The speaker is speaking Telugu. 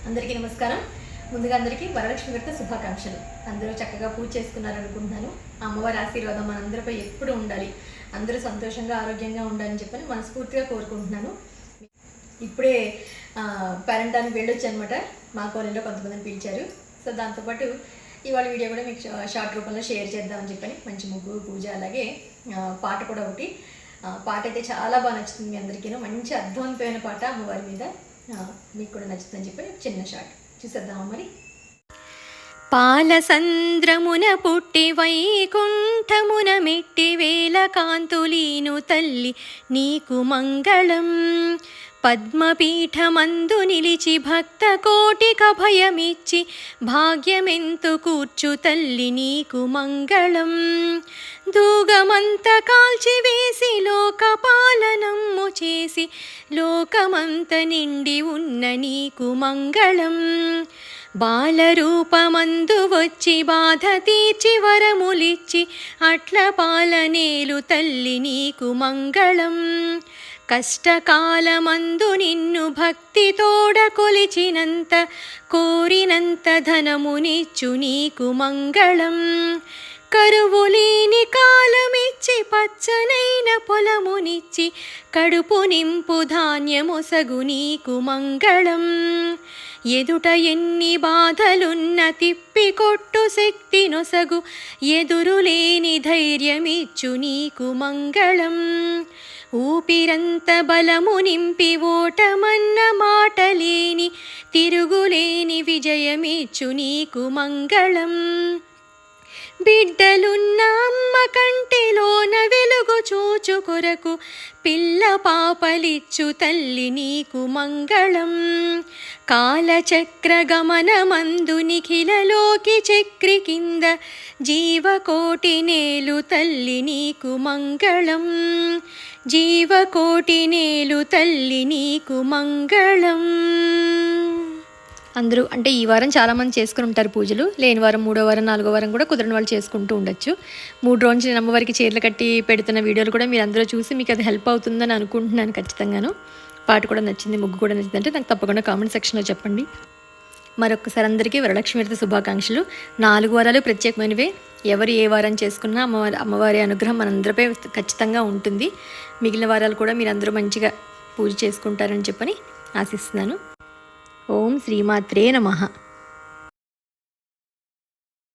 అందరికీ నమస్కారం. ముందుగా అందరికీ వరలక్ష్మి వ్రత శుభాకాంక్షలు. అందరూ చక్కగా పూజ చేసుకున్నారనుకుంటున్నాను. అమ్మవారి ఆశీర్వాదం మనందరిపై ఎప్పుడు ఉండాలి, అందరూ సంతోషంగా ఆరోగ్యంగా ఉండాలని చెప్పని మనస్ఫూర్తిగా కోరుకుంటున్నాను. ఇప్పుడే పేరెంటానికి వెళ్ళొచ్చు అనమాట. మా కాలనీలో కొంతమందిని పిలిచారు. సో దాంతోపాటు ఇవాళ వీడియో కూడా మీకు షార్ట్ రూపంలో షేర్ చేద్దామని చెప్పని, మంచి ముగ్గు పూజ అలాగే పాట కూడా ఒకటి. పాట అయితే చాలా బాగా నచ్చుతుంది మీ అందరికీ. మంచి అర్థవంతమైన పాట అమ్మవారి మీద, మీకు కూడా నచ్చుతుందని చెప్పి చిన్న షార్ట్ చూసేద్దామా మరి. పాలసంద్రమున పుట్టి వైకుంఠమున మెట్టి వేల కాంతులీను తల్లి నీకు మంగళం. పద్మపీఠమందు నిలిచి భక్త కోటిక భయమిచ్చి భాగ్యమెంతు కూర్చు తల్లి నీకు మంగళం. దూగమంత కాల్చివేసి లోకపాలనమ్ము చేసి లోకమంత నిండి ఉన్న నీకు మంగళం. బాలరూపమందు వచ్చి బాధ తీర్చి వరములిచ్చి అట్ల పాలనేలు తల్లి నీకు మంగళం. కష్టకాలమందు నిన్ను భక్తి తోడ కొలిచినంత కోరినంత ధనమునిచ్చు నీకు మంగళం. కరువులేని కాలమిచ్చి పచ్చనైన పొలమునిచ్చి కడుపు నింపు ధాన్యమొసగు నీకు మంగళం. ఎదుట ఎన్ని బాధలున్న తిప్పికొట్టు శక్తి నొసగు ఎదురులేని ధైర్యమిచ్చు నీకు మంగళం. ఊపిరంత బలము నింపి ఓటమన్న మాటలేని తిరుగులేని విజయమిచ్చు నీకు మంగళం. బిడ్డలున్న అమ్మ కంటిలోన వెలుగు చూచు కొరకు పిల్ల పాపలిచ్చు తల్లి నీకు మంగళం. కాలచక్ర గమనమందు నిఖిలలోకి చక్రి కింద జీవకోటి నేలు తల్లి నీకు మంగళం. జీవకోటి నేలు తల్లి నీకు మంగళం. అందరూ అంటే ఈ వారం చాలామంది చేసుకుని ఉంటారు పూజలు. లేని వారం 3వ వారం 4వ వారం కూడా కుదరని వాళ్ళు చేసుకుంటూ ఉండొచ్చు. 3 రోజులు నేను అమ్మవారికి చీరలు కట్టి పెడుతున్న వీడియోలు కూడా మీరు అందరూ చూసి మీకు అది హెల్ప్ అవుతుందని అనుకుంటున్నాను. ఖచ్చితంగాను పాట కూడా నచ్చింది, ముగ్గు కూడా నచ్చింది అంటే నాకు తప్పకుండా కామెంట్ సెక్షన్లో చెప్పండి. మరొకసారి అందరికీ వరలక్ష్మి వ్రత శుభాకాంక్షలు. 4 వారాలు ప్రత్యేకమైనవే. ఎవరు ఏ వారం చేసుకున్నా అమ్మవారి అనుగ్రహం మనందరిపై ఖచ్చితంగా ఉంటుంది. మిగిలిన వారాలు కూడా మీరు అందరూ మంచిగా పూజ చేసుకుంటారని చెప్పని ఆశిస్తున్నాను. ఓం శ్రీమాత్రే నమః.